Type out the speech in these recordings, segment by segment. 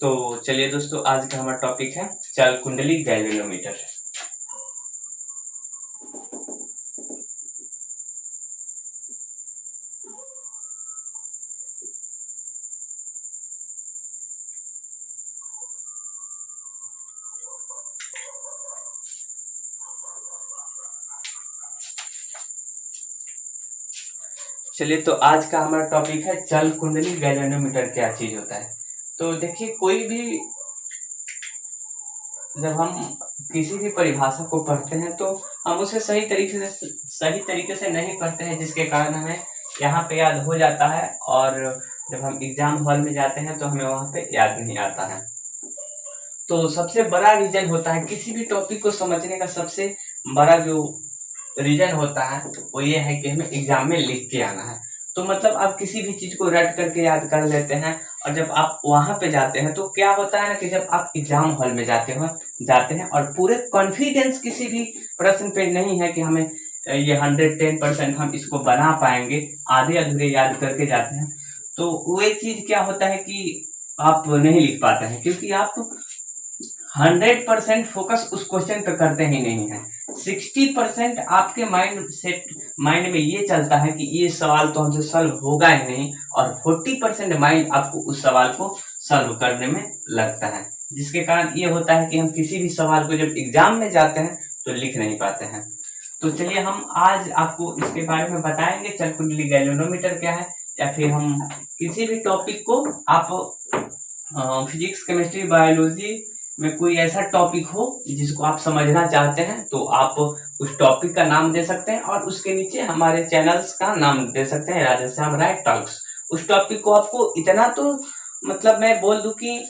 तो चलिए दोस्तों, आज का हमारा टॉपिक है चाल कुंडली गैल्वेनोमीटर। चलिए, तो आज का हमारा टॉपिक है चाल कुंडली गैल्वेनोमीटर क्या चीज होता है। तो देखिए, कोई भी जब हम किसी भी परिभाषा को पढ़ते हैं तो हम उसे सही तरीके से नहीं पढ़ते हैं, जिसके कारण हमें यहाँ पे याद हो जाता है और जब हम एग्जाम हॉल में जाते हैं तो हमें वहाँ पे याद नहीं आता है। तो सबसे बड़ा रीजन होता है किसी भी टॉपिक को समझने का, सबसे बड़ा जो रीजन होता है वो ये है कि हमें एग्जाम में लिख के आना है। तो मतलब आप किसी भी चीज को रट करके याद कर लेते हैं और जब आप वहां पे जाते हैं तो क्या होता है ना कि जब आप एग्जाम हॉल में जाते हैं और पूरे कॉन्फिडेंस किसी भी प्रश्न पे नहीं है कि हमें ये 110% हम इसको बना पाएंगे, आधे अधूरे याद करके जाते हैं, तो वो चीज क्या होता है कि आप नहीं लिख पाते हैं, क्योंकि आप 100% फोकस उस क्वेश्चन पे करते ही नहीं है। 60% आपके माइंड में ये चलता है कि ये सवाल तो हमसे सॉल्व होगा ही नहीं, और 40% माइंड आपको उस सवाल को सॉल्व करने में लगता है, जिसके कारण ये होता है कि हम किसी भी सवाल को जब एग्जाम में जाते हैं तो लिख नहीं पाते हैं। तो चलिए, हम आज आपको इसके बारे में बताएंगे चाल कुंडली गैल्वेनोमीटर क्या है, या फिर हम किसी भी टॉपिक को आप फिजिक्स, केमिस्ट्री, बायोलॉजी में कोई ऐसा टॉपिक हो जिसको आप समझना चाहते हैं तो आप उस टॉपिक का नाम दे सकते हैं और उसके नीचे हमारे चैनल्स का नाम दे सकते हैं, राधेश्याम राय टॉक्स। उस टॉपिक को आपको इतना तो मतलब मैं बोल दूं कि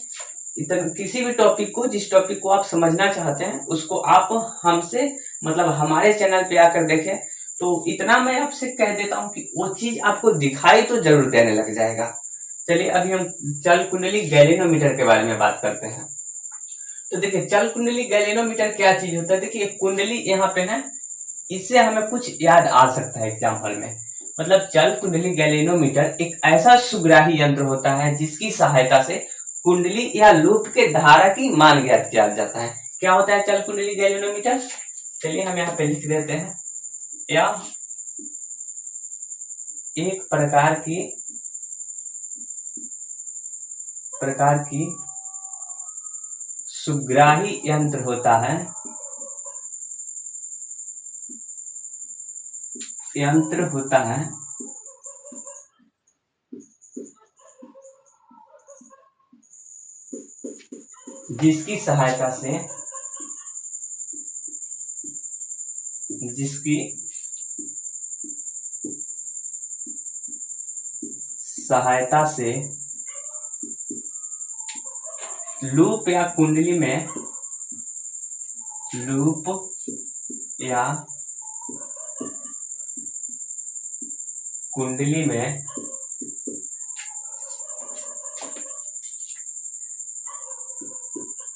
किसी भी टॉपिक को, जिस टॉपिक को आप समझना चाहते हैं उसको आप हमसे मतलब हमारे चैनल पे आकर देखें, तो इतना मैं आपसे कह देता हूँ कि वो चीज आपको दिखाई तो जरूर देने लग जाएगा। चलिए, अभी हम चाल कुंडली गैल्वेनोमीटर के बारे में बात करते हैं। तो देखिए, चाल कुंडली गैल्वेनोमीटर क्या चीज होता है। देखिए, कुंडली यहाँ पे है, इससे हमें कुछ याद आ सकता है एग्जाम हॉल में। मतलब चाल कुंडली गैल्वेनोमीटर एक ऐसा सुग्राही यंत्र होता है जिसकी सहायता से कुंडली या लूप के धारा की मान ज्ञात किया जाता है। क्या होता है चाल कुंडली गैल्वेनोमीटर? चलिए, हम यहाँ पे लिख देते हैं, या एक प्रकार की सुग्राही यंत्र होता है, जिसकी सहायता से लूप या कुंडली में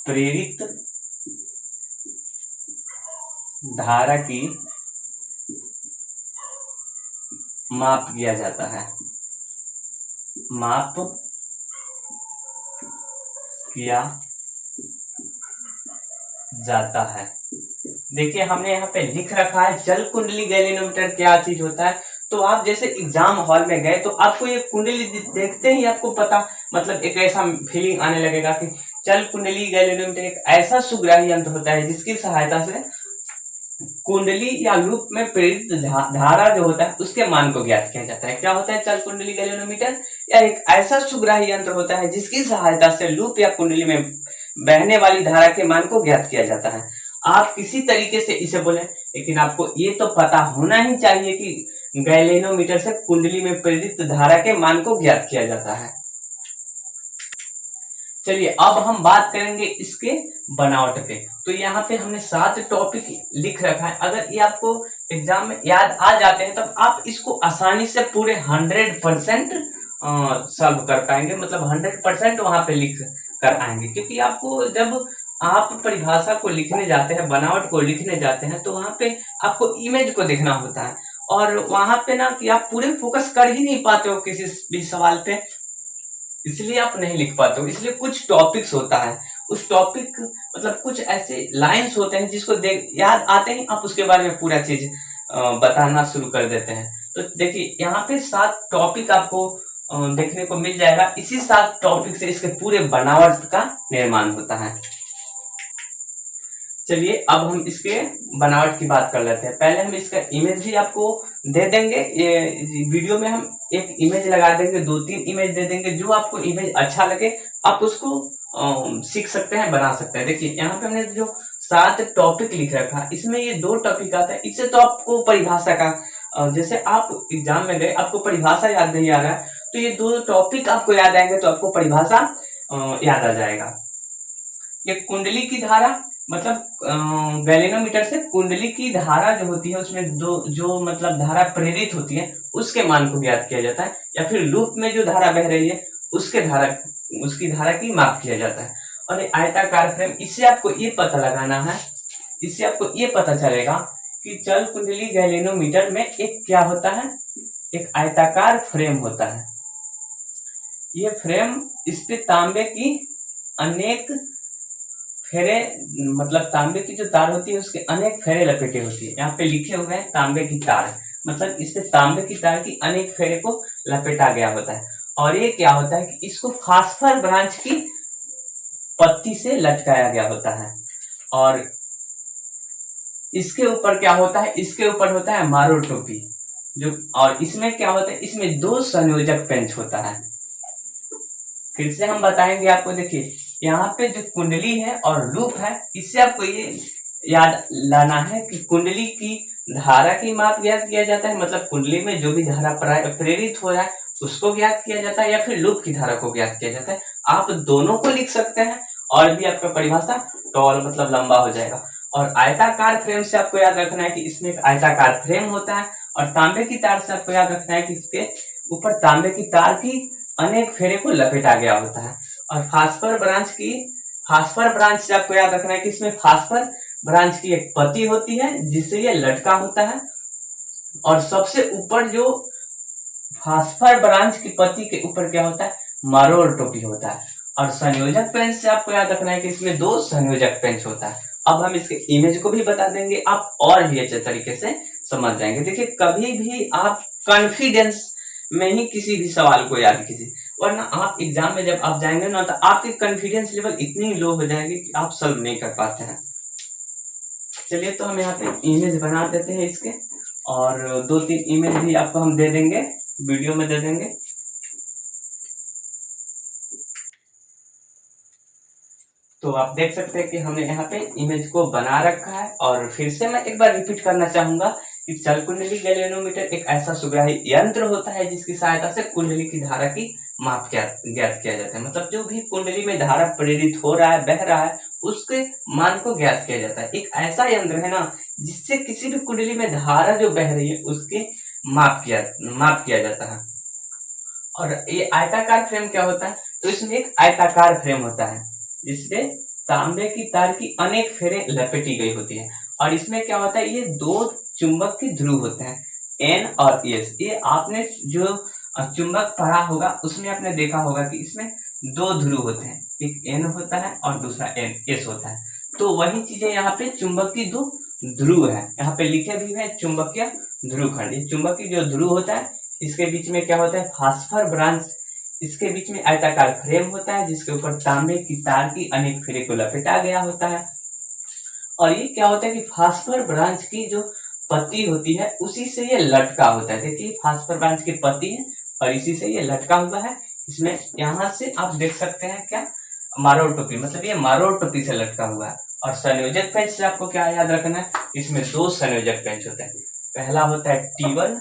प्रेरित धारा की माप किया जाता है। देखिए, हमने यहाँ पे लिख रखा है चाल कुंडली गैल्वेनोमीटर क्या चीज होता है। तो आप जैसे एग्जाम हॉल में गए तो आपको ये कुंडली देखते ही आपको पता मतलब एक ऐसा फीलिंग आने लगेगा कि चाल कुंडली गैल्वेनोमीटर एक ऐसा सुग्राही यंत्र होता है जिसकी सहायता से कुंडली या लूप में प्रेरित धारा जो होता है उसके मान को ज्ञात किया जाता है। क्या होता है चाल कुंडली गैल्वेनोमीटर? यह एक ऐसा सुग्राही यंत्र होता है जिसकी सहायता से लूप या कुंडली में बहने वाली धारा के मान को ज्ञात किया जाता है। आप किसी तरीके से इसे बोले, लेकिन आपको ये तो पता होना ही चाहिए कि गैल्वेनोमीटर से कुंडली में प्रेरित धारा के मान को ज्ञात किया जाता है। चलिए, अब हम बात करेंगे इसके बनावट पे। तो यहाँ पे हमने 7 टॉपिक लिख रखा है। अगर ये आपको एग्जाम में याद आ जाते हैं तब आप इसको आसानी से पूरे 100% सॉल्व कर पाएंगे, मतलब 100% वहां पे लिख कर आएंगे। क्योंकि आपको जब आप परिभाषा को लिखने जाते हैं, बनावट को लिखने जाते हैं, तो वहां पे आपको इमेज को देखना होता है, और वहां पे ना कि आप पूरे फोकस कर ही नहीं पाते हो किसी भी सवाल पे, इसलिए आप नहीं लिख पाते हो। इसलिए कुछ टॉपिक्स होता है, उस टॉपिक मतलब कुछ ऐसे लाइंस होते हैं जिसको देख याद आते ही आप उसके बारे में पूरा चीज बताना शुरू कर देते हैं। तो देखिए यहाँ पे 7 टॉपिक आपको देखने को मिल जाएगा। इसी 7 टॉपिक से इसके पूरे बनावट का निर्माण होता है। चलिए अब हम इसके बनावट की बात कर लेते हैं। पहले हम इसका इमेज भी आपको दे देंगे। ये वीडियो में हम एक इमेज लगा देंगे, 2-3 इमेज दे देंगे। जो आपको इमेज अच्छा लगे आप उसको सीख सकते हैं, बना सकते हैं। देखिए यहाँ पे हमने जो 7 टॉपिक लिख रखा, इसमें ये 2 टॉपिक आता है। इससे तो आपको परिभाषा का जैसे आप एग्जाम में गए, आपको परिभाषा याद नहीं आ रहा है, तो ये 2 टॉपिक आपको याद आएंगे तो आपको परिभाषा याद आ जाएगा। ये कुंडली की धारा मतलब गैलेनोमीटर से कुंडली की धारा जो होती है उसमें जो मतलब धारा प्रेरित होती है उसके मान को ज्ञात किया जाता है, या फिर लूप में जो धारा बह रही है उसकी धारा की माप किया जाता है। और ये आयताकार फ्रेम, इससे आपको ये पता लगाना है, इससे आपको ये पता चलेगा कि चल कुंडली गैलेनोमीटर में एक क्या होता है, एक आयताकार फ्रेम होता है। ये फ्रेम, इस पे तांबे की अनेक फेरे मतलब तांबे की जो तार होती है उसके अनेक फेरे लपेटे होती है। यहाँ पे लिखे हुए हैं तांबे की तार, मतलब इस पे तांबे की तार की अनेक फेरे को लपेटा गया होता है। और ये क्या होता है कि इसको फास्फर ब्रांच की पत्ती से लटकाया गया होता है। और इसके ऊपर क्या होता है, इसके ऊपर होता है मारो टोपी जो, और इसमें क्या होता है, इसमें 2 संयोजक पेंच होता है। फिर से हम बताएंगे आपको। देखिए यहाँ पे जो कुंडली है और लूप है, इससे आपको ये याद लाना है कि कुंडली की धारा की माप ज्ञात किया जाता है, मतलब कुंडली में जो भी धारा प्रेरित हो रहा है उसको ज्ञात किया जाता है, या फिर लूप की धारा को ज्ञात किया जाता है। आप दोनों को लिख सकते हैं और भी आपका परिभाषा टॉल मतलब लंबा हो जाएगा। और आयताकार फ्रेम से आपको याद रखना है कि इसमें एक आयताकार फ्रेम होता है। और तांबे की तार से आपको याद रखना है कि इसके ऊपर तांबे की तार की अनेक फेरे को लपेटा गया होता है। और फास्फर ब्रांच से आपको याद रखना है कि इसमें फास्फर ब्रांच की एक पत्ती होती है जिससे ये लटका होता है। और सबसे ऊपर जो फास्फर ब्रांच की पत्ती के ऊपर क्या होता है, मरोड़ टोपी होता है। और संयोजक पेंच से आपको याद रखना है कि इसमें 2 संयोजक पेंच होता है। अब हम इसके इमेज को भी बता देंगे, आप और भी अच्छे तरीके से समझ जाएंगे। देखिए कभी भी आप कॉन्फिडेंस में ही किसी भी सवाल को याद कीजिए, वरना आप एग्जाम में जब आप जाएंगे ना तो आपकी कॉन्फिडेंस लेवल इतनी लो हो जाएगी कि आप सॉल्व नहीं कर पाते हैं। चलिए तो हम यहाँ पे इमेज बना देते हैं इसके, और 2-3 इमेज भी आपको हम दे देंगे, वीडियो में दे देंगे। तो आप देख सकते हैं कि हमने यहाँ पे इमेज को बना रखा है। और फिर से मैं एक बार रिपीट करना चाहूंगा कि चल कुंडली गैलेनोमीटर एक ऐसा सुग्राही यंत्र होता है जिसकी सहायता से कुंडली की धारा की माप ज्ञात किया जाता है। मतलब जो भी कुंडली में धारा प्रेरित हो रहा है, बह रहा है, उसके मान को ज्ञात किया जाता है। एक ऐसा यंत्र है ना जिससे किसी भी कुंडली में धारा जो बह रही है उसके माप किया जाता है। और ये आयताकार फ्रेम क्या होता है, तो इसमें एक आयताकार फ्रेम होता है जिसमें तांबे की तार की अनेक फेरे लपेटी गई होती है। और इसमें क्या होता है, ये 2 चुंबक के ध्रुव होते हैं, N और S। ये आपने जो चुंबक पढ़ा होगा उसमें आपने देखा होगा कि इसमें 2 ध्रुव होते हैं, एक N होता है और दूसरा S होता है। तो वही चीजें यहाँ पे चुंबक की 2 ध्रुव है, यहाँ पे लिखे भी है चुंबकीय ध्रुव खंड। ये चुंबक की जो ध्रुव होता है इसके बीच में क्या होता है, फास्फर ब्रांच, इसके बीच में आयताकार फ्रेम होता है जिसके ऊपर तांबे की तार की अनेक फेरे को लपेटा गया होता है। और ये क्या होता है कि फास्फर ब्रांच की जो पत्ती होती है उसी से ये लटका होता है। देखिए फास्फर ब्रांच की पत्ती है और इसी से ये लटका हुआ है। इसमें यहाँ से आप देख सकते हैं क्या, मारोड़ टोपी, मतलब ये मारोड़ टोपी से लटका हुआ है। और संयोजक पेंच से आपको क्या याद रखना है, इसमें 2 संयोजक पेंच होते हैं, पहला होता है T1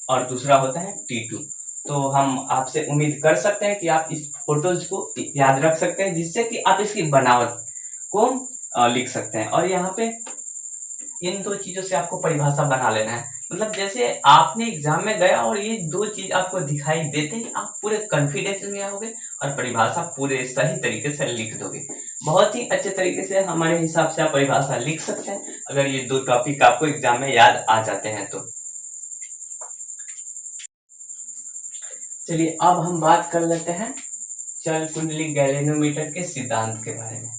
और दूसरा होता है T2। तो हम आपसे उम्मीद कर सकते हैं कि आप इस फोटोज को याद रख सकते हैं जिससे कि आप इसकी बनावट को लिख सकते हैं। और यहाँ पे इन 2 चीजों से आपको परिभाषा बना लेना है। मतलब जैसे आपने एग्जाम में गया और ये 2 चीज आपको दिखाई देते ही आप पूरे कॉन्फिडेंस में आओगे और परिभाषा पूरे सही तरीके से लिख दोगे। बहुत ही अच्छे तरीके से हमारे हिसाब से आप परिभाषा लिख सकते हैं अगर ये 2 टॉपिक आपको एग्जाम में याद आ जाते हैं तो। चलिए अब हम बात कर लेते हैं चल कुंडली गैलेनोमीटर के सिद्धांत के बारे में।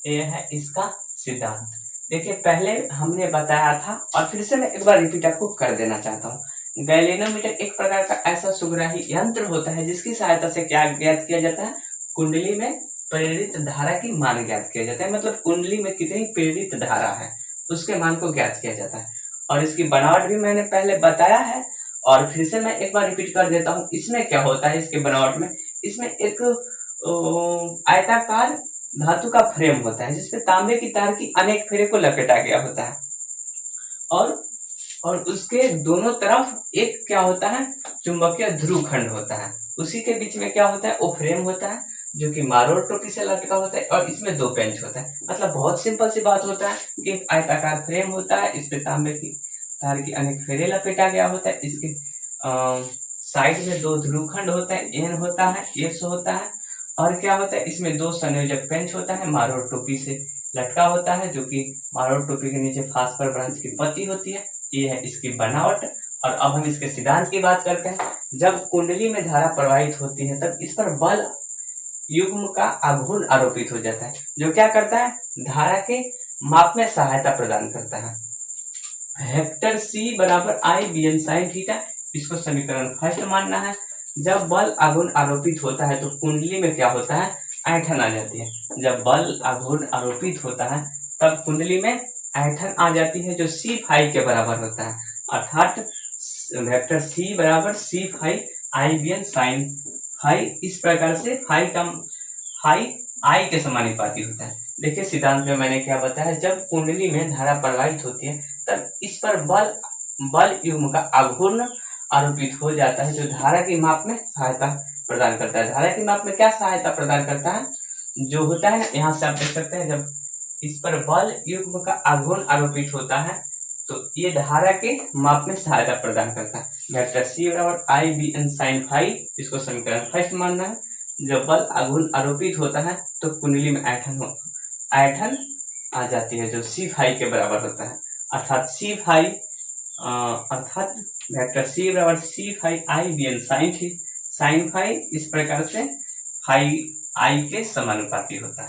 यह है इसका सिद्धांत। देखिए पहले हमने बताया था और फिर से मैं एक बार रिपीट आपको कर देना चाहता हूँ। गैलेनोमीटर एक प्रकार का ऐसा सुग्राही यंत्र होता है जिसकी सहायता से क्या ज्ञात किया जाता है, कुंडली में प्रेरित धारा की मान ज्ञात किया जाता है। मतलब कुंडली में कितनी प्रेरित धारा है उसके मान को ज्ञात किया जाता है। और इसकी बनावट भी मैंने पहले बताया है और फिर से मैं एक बार रिपीट कर देता हूँ। इसमें क्या होता है, इसके बनावट में इसमें एक आयताकार धातु का फ्रेम होता है जिसपे तांबे की तार की अनेक फेरे को लपेटा गया होता है और उसके दोनों तरफ एक क्या होता है, चुंबकीय ध्रुव खंड होता है। उसी के बीच में क्या होता है, वो फ्रेम होता है जो कि मारोड़ टोपी से लटका होता है और इसमें दो पेंच होता है। मतलब बहुत सिंपल सी बात होता है कि एक आयताकार फ्रेम होता है, इस पे तांबे की तार की अनेक फेरे लपेटा गया होता है। इसके साइड में दो ध्रुवखंड होता है, एन होता है, एस होता है और क्या होता है, इसमें दो संयोजक पेंच होता है, मारोड़ टोपी से लटका होता है जो कि मारोड़ टोपी के नीचे फास्फर ब्रांच की पत्ती होती है। ये है इसकी बनावट। और अब हम इसके सिद्धांत की बात करते हैं। जब कुंडली में धारा प्रवाहित होती है तब इस पर बल युग्म का आघूर्ण आरोपित हो जाता है जो क्या करता है, धारा के माप में सहायता प्रदान करता है। वेक्टर C बराबर आई बी एन साइन थीटा, इसको समीकरण फर्स्ट मानना है। जब बल आघूर्ण आरोपित होता है तो कुंडली में क्या होता है, ऐंठन आ जाती है। जब बल आघूर्ण आरोपित होता है तब कुंडली में ऐंठन आ जाती है जो C फाई के बराबर होता है। अर्थात वेक्टर C बराबर C फाई आई बी एन साइन फाई। इस प्रकार से फाई आई के समानुपाती होता है। देखिए सिद्धांत में मैंने क्या बताया, जब कुंडली में धारा प्रवाहित होती है तब इस पर बल युग्म का आघूर्ण आरोपित हो जाता है जो धारा की माप में सहायता प्रदान करता है। धारा की माप में क्या सहायता प्रदान करता है, जो होता है ना, यहाँ से आप देख सकते हैं जब इस पर बल युग्म का आघूर्ण आरोपित होता है तो ये धारा के माप में सहायता प्रदान करता है। वेक्टर C बराबर आई बी एन साइन फाई, इसको समीकरण फर्स्ट मानना है। जब बल आघूर्ण आरोपित होता है तो कुंडली में ऐंठन आ जाती है जो C फाई के बराबर होता है। अर्थात वेक्टर C बराबर C फाई आई बी एन साइन फाई, इस प्रकार से फाई आई के समानुपाती होता है।